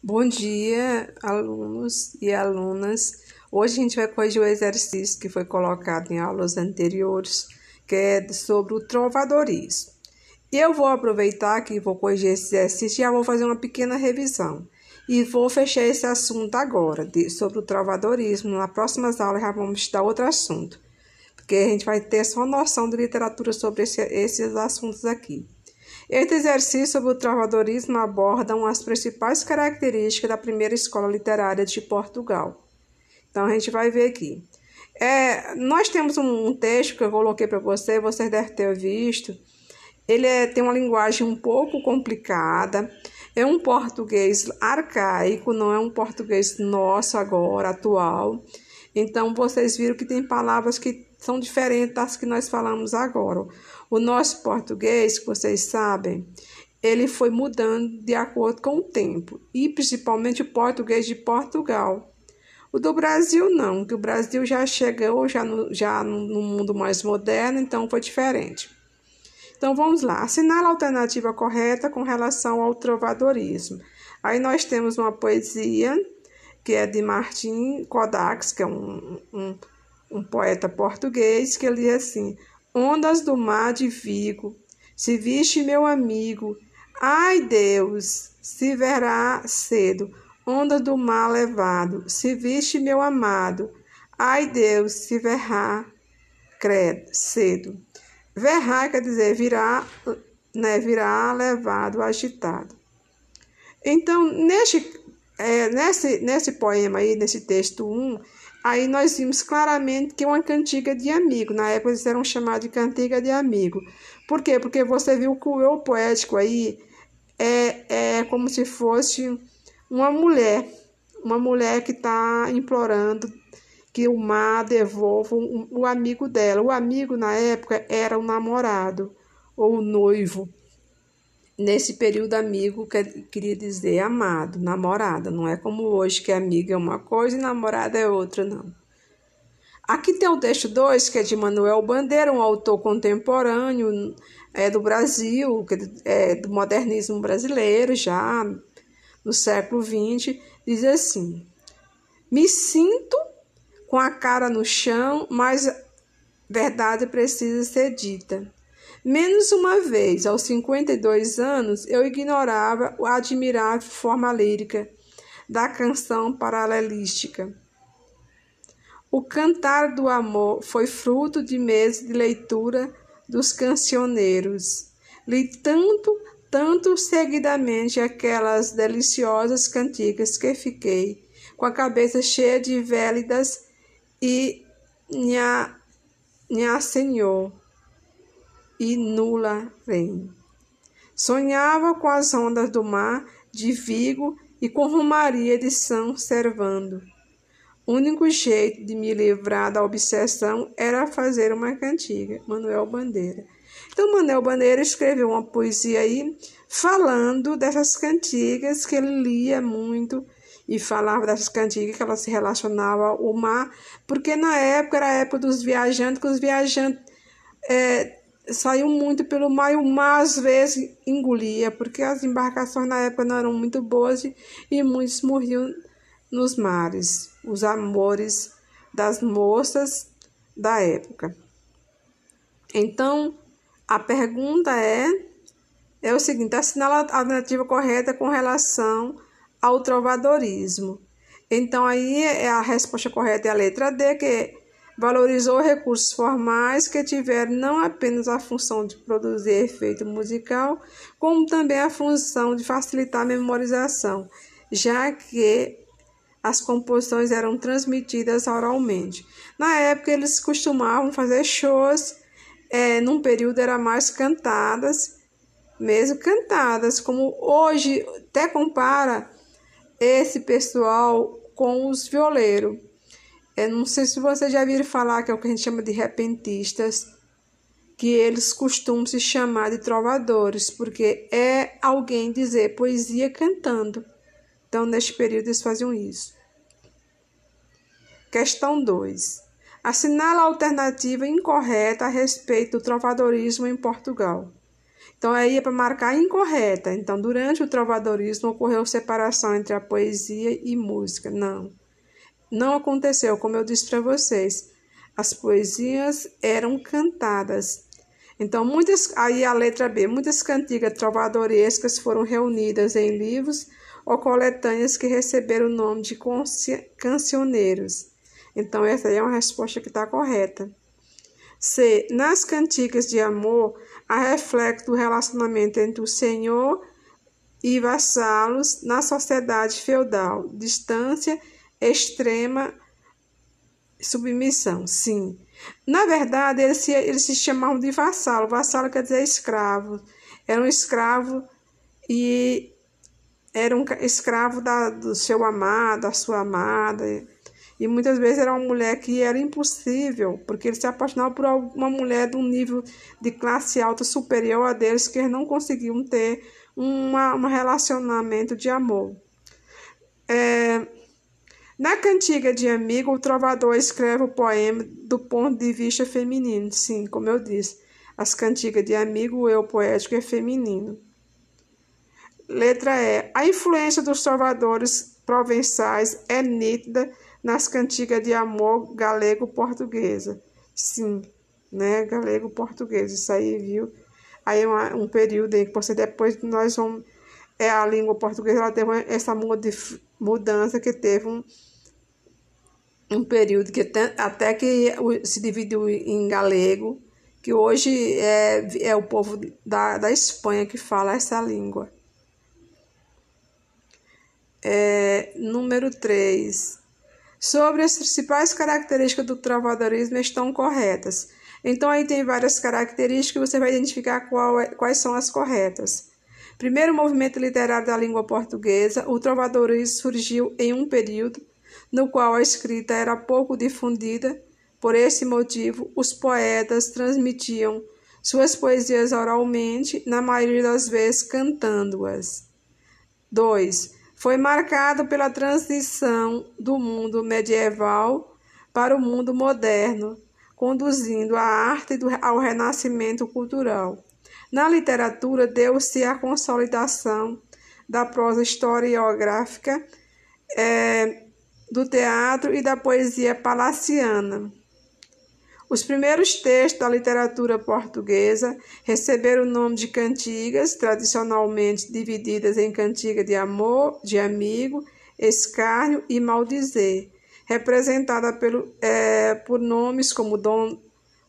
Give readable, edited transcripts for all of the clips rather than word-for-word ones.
Bom dia, alunos e alunas. Hoje a gente vai corrigir o exercício que foi colocado em aulas anteriores, que é sobre o trovadorismo. E eu vou aproveitar que vou corrigir esse exercício e já vou fazer uma pequena revisão. E vou fechar esse assunto agora, sobre o trovadorismo. Nas próximas aulas já vamos estudar outro assunto, porque a gente vai ter só noção de literatura sobre esses assuntos aqui. Este exercício sobre o trovadorismo aborda as principais características da primeira escola literária de Portugal. Então, a gente vai ver aqui. Nós temos um texto que eu coloquei para vocês devem ter visto. Ele tem uma linguagem um pouco complicada, é um português arcaico, não é um português nosso agora, atual. Então, vocês viram que tem palavras que são diferentes das que nós falamos agora. O nosso português, que vocês sabem, ele foi mudando de acordo com o tempo, e principalmente o português de Portugal. O do Brasil não, que o Brasil já chegou no mundo mais moderno, então foi diferente. Então vamos lá, assinala a alternativa correta com relação ao trovadorismo. Aí nós temos uma poesia que é de Martim Códax, que é um poeta português, que ele diz assim: ondas do mar de Vigo, se viste meu amigo, ai Deus, se verá cedo, onda do mar levado, se viste meu amado, ai Deus, se verá cedo. Verá quer dizer virá, virá levado, agitado. Então, nesse poema aí, nesse texto 1, aí nós vimos claramente que é uma cantiga de amigo. Na época eles eram chamados de cantiga de amigo. Por quê? Porque você viu que o eu poético aí é como se fosse uma mulher que está implorando que o mar devolva o amigo dela. O amigo, na época, era o namorado ou o noivo. Nesse período, amigo queria dizer amado, namorada. Não é como hoje, que amigo é uma coisa e namorada é outra, não. Aqui tem o texto 2, que é de Manuel Bandeira, um autor contemporâneo do Brasil, do modernismo brasileiro, já no século XX. Diz assim: me sinto com a cara no chão, mas verdade precisa ser dita. Menos uma vez, aos 52 anos, eu ignorava a admirável forma lírica da canção paralelística. O cantar do amor foi fruto de meses de leitura dos cancioneiros. Li tanto seguidamente aquelas deliciosas cantigas que fiquei com a cabeça cheia de vélidas e nha senhor e nula vem. Sonhava com as ondas do mar de Vigo e com Romaria de São Servando. O único jeito de me livrar da obsessão era fazer uma cantiga. Manuel Bandeira. Então, Manuel Bandeira escreveu uma poesia aí falando dessas cantigas que ele lia muito e falava dessas cantigas que ela se relacionava ao mar, porque na época era a época dos viajantes, que os viajantes saíam muito pelo mar, e o mar às vezes engolia, porque as embarcações na época não eram muito boas e muitos morriam nos mares, os amores das moças da época. Então, a pergunta é o seguinte: assinala a alternativa correta com relação ao trovadorismo. Então, aí a resposta correta é a letra D, que valorizou recursos formais que tiveram não apenas a função de produzir efeito musical, como também a função de facilitar a memorização, já que as composições eram transmitidas oralmente. Na época, eles costumavam fazer shows, num período eram mais cantadas, mesmo cantadas, como hoje até compara esse pessoal com os violeiros. Não sei se vocês já viram falar, que é o que a gente chama de repentistas, que eles costumam se chamar de trovadores, porque é alguém dizer poesia cantando. Então, neste período, eles faziam isso. Questão 2. Assinala a alternativa incorreta a respeito do trovadorismo em Portugal. Então, aí é para marcar incorreta. Então, durante o trovadorismo, ocorreu separação entre a poesia e música. Não aconteceu, como eu disse para vocês. As poesias eram cantadas. Então, aí a letra B, muitas cantigas trovadorescas foram reunidas em livros ou coletâneas que receberam o nome de cancioneiros. Então, essa aí é uma resposta que está correta. C. Nas cantigas de amor, há reflexo do relacionamento entre o senhor e vassalos na sociedade feudal. Distância, extrema submissão. Sim. Na verdade, eles se chamavam de vassalo. Vassalo quer dizer escravo. Era um escravo e era um escravo do seu amado, da sua amada. E muitas vezes era uma mulher que era impossível, porque eles se apaixonavam por uma mulher de um nível de classe alta superior a deles, que eles não conseguiam ter um relacionamento de amor. Na cantiga de amigo, o trovador escreve o poema do ponto de vista feminino. Sim, como eu disse, as cantigas de amigo, o eu poético é feminino. Letra E. A influência dos trovadores provençais é nítida nas cantigas de amor galego-portuguesa. Sim, né? Galego-portuguesa. Isso aí, viu? Aí é um período em que você depois nós vamos... a língua portuguesa, ela teve essa mudança que teve um período que até que se dividiu em galego, que hoje é o povo da Espanha que fala essa língua. Número 3. Sobre as principais características do trovadorismo estão corretas. Então, aí tem várias características que você vai identificar quais são as corretas. Primeiro movimento literário da língua portuguesa, o trovadorismo surgiu em um período no qual a escrita era pouco difundida. Por esse motivo, os poetas transmitiam suas poesias oralmente, na maioria das vezes cantando-as. 2. Foi marcado pela transição do mundo medieval para o mundo moderno, conduzindo a arte ao renascimento cultural. Na literatura, deu-se a consolidação da prosa historiográfica, do teatro e da poesia palaciana. Os primeiros textos da literatura portuguesa receberam o nome de cantigas, tradicionalmente divididas em cantiga de amor, de amigo, escárnio e maldizer, representada por nomes como Dom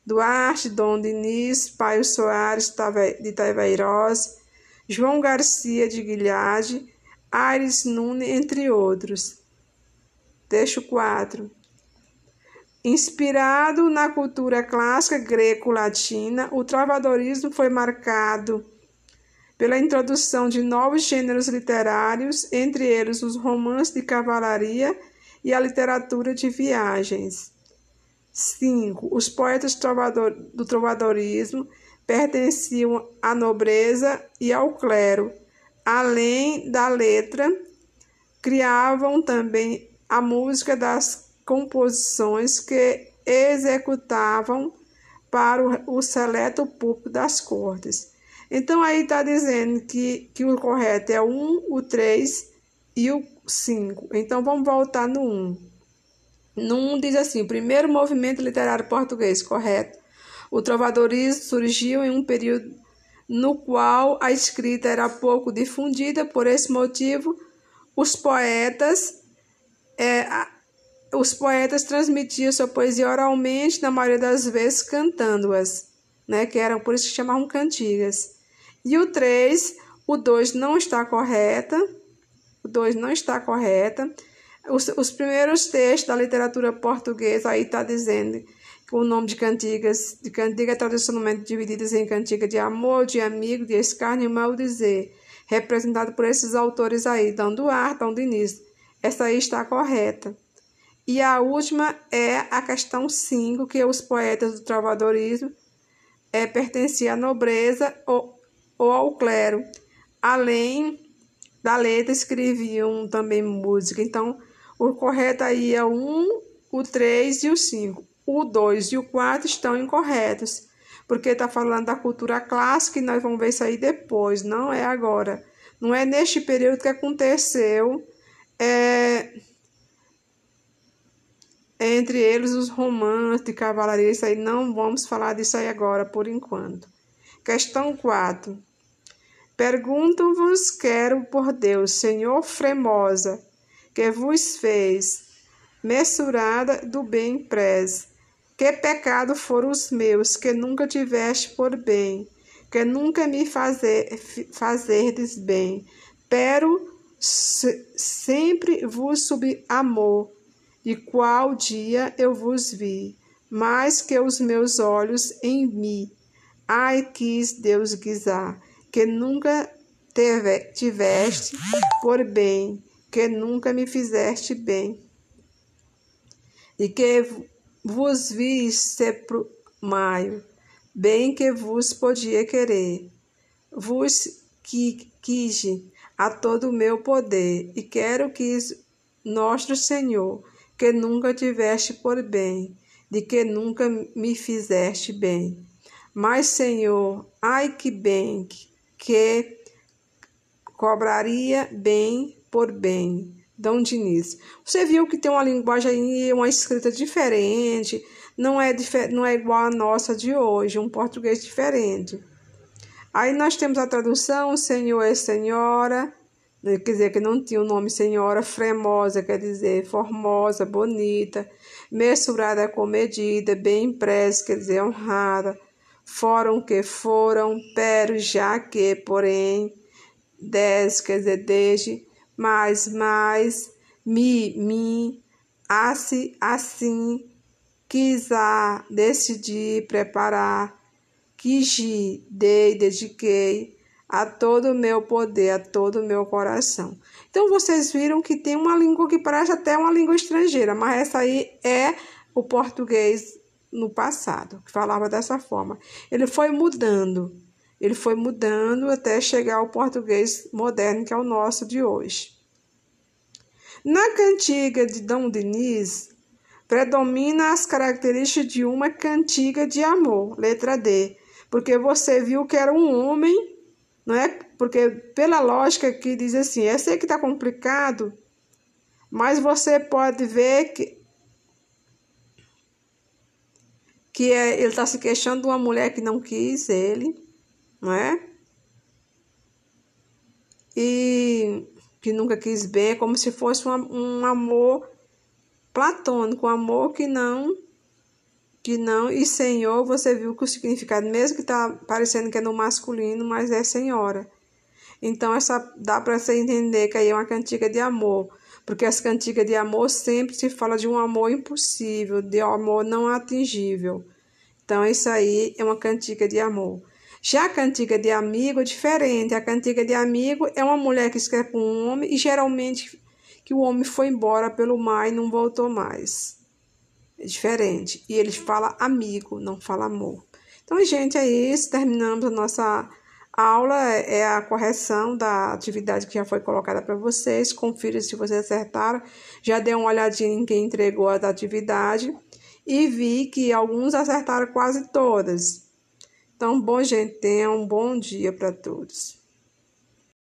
Duarte, Dom Diniz, Paio Soares de Taveiroz, João Garcia de Guilhade, Aires Nunes, entre outros. Texto 4. Inspirado na cultura clássica greco-latina, o trovadorismo foi marcado pela introdução de novos gêneros literários, entre eles os romances de cavalaria e a literatura de viagens. 5. Os poetas do trovadorismo pertenciam à nobreza e ao clero. Além da letra, criavam também a música das composições que executavam para o seleto público das cortes. Então, aí está dizendo que o correto é o 1, o 3 e o 5. Então, vamos voltar no 1. No 1 diz assim: primeiro movimento literário português, correto. O trovadorismo surgiu em um período no qual a escrita era pouco difundida. Por esse motivo, os poetas transmitiam sua poesia oralmente, na maioria das vezes cantando-as, né? Que eram por isso que chamavam cantigas. E o 3, o 2 não está correta. O 2 não está correta. Os primeiros textos da literatura portuguesa, aí está dizendo que o nome de cantigas tradicionalmente divididas em cantiga de amor, de amigo, de escárnio e maldizer, representado por esses autores aí, Dom Duarte, Dom Diniz. Essa aí está correta. E a última é a questão 5, que os poetas do trovadorismo pertenciam à nobreza ou ao clero. Além da letra, escreviam também música. Então, o correto aí é o 1, o 3 e o 5. O 2 e o 4 estão incorretos, porque está falando da cultura clássica e nós vamos ver isso aí depois, não é agora. Não é neste período que aconteceu entre eles os romances de cavalaria, isso aí não vamos falar disso aí agora, por enquanto. Questão 4. Pergunto-vos, quero por Deus, Senhor Fremosa, que vos fez, mensurada do bem prez, que pecado foram os meus, que nunca tiveste por bem, que nunca me fazerdes bem, pero sempre vos subi amor, e qual dia eu vos vi, mais que os meus olhos em mim. Ai, quis Deus guisar, que nunca tiveste por bem, que nunca me fizeste bem, e que vos vi sempre maio, bem que vos podia querer, vos quis a todo o meu poder, e quero que nosso Senhor, que nunca tiveste por bem, de que nunca me fizeste bem. Mas, Senhor, ai que bem, que cobraria bem por bem. Dom Diniz. Você viu que tem uma linguagem aí, uma escrita diferente, não é igual a nossa de hoje, um português diferente. Aí nós temos a tradução, Senhor e Senhora, quer dizer que não tinha o nome Senhora, Fremosa, quer dizer formosa, bonita, mensurada com medida, bem impressa, quer dizer honrada, foram que foram, pero já que, porém, desde, quer dizer desde, mais, mim, assim, quisar, decidi, preparar, quis, dei, dediquei, a todo o meu poder, a todo o meu coração. Então, vocês viram que tem uma língua que parece até uma língua estrangeira, mas essa aí é o português no passado, que falava dessa forma. Ele foi mudando até chegar ao português moderno, que é o nosso de hoje. Na cantiga de Dom Diniz, predomina as características de uma cantiga de amor, letra D, porque você viu que era um homem, não é? Porque pela lógica que diz assim, eu sei que está complicado, mas você pode ver que ele está se queixando de uma mulher que não quis ele, não é? E que nunca quis bem, como se fosse um amor platônico, um amor que não, e Senhor, você viu que o significado, mesmo que está parecendo que é no masculino, mas é Senhora. Então, dá para você entender que aí é uma cantiga de amor, porque as cantigas de amor sempre se fala de um amor impossível, de um amor não atingível. Então, isso aí é uma cantiga de amor. Já a cantiga de amigo é diferente. A cantiga de amigo é uma mulher que escreve para um homem e geralmente que o homem foi embora pelo mar e não voltou mais. É diferente. E ele fala amigo, não fala amor. Então, gente, é isso. Terminamos a nossa aula. É a correção da atividade que já foi colocada para vocês. Confira se vocês acertaram. Já dei uma olhadinha em quem entregou a atividade. E vi que alguns acertaram quase todas. Então, bom, gente, tenham um bom dia para todos.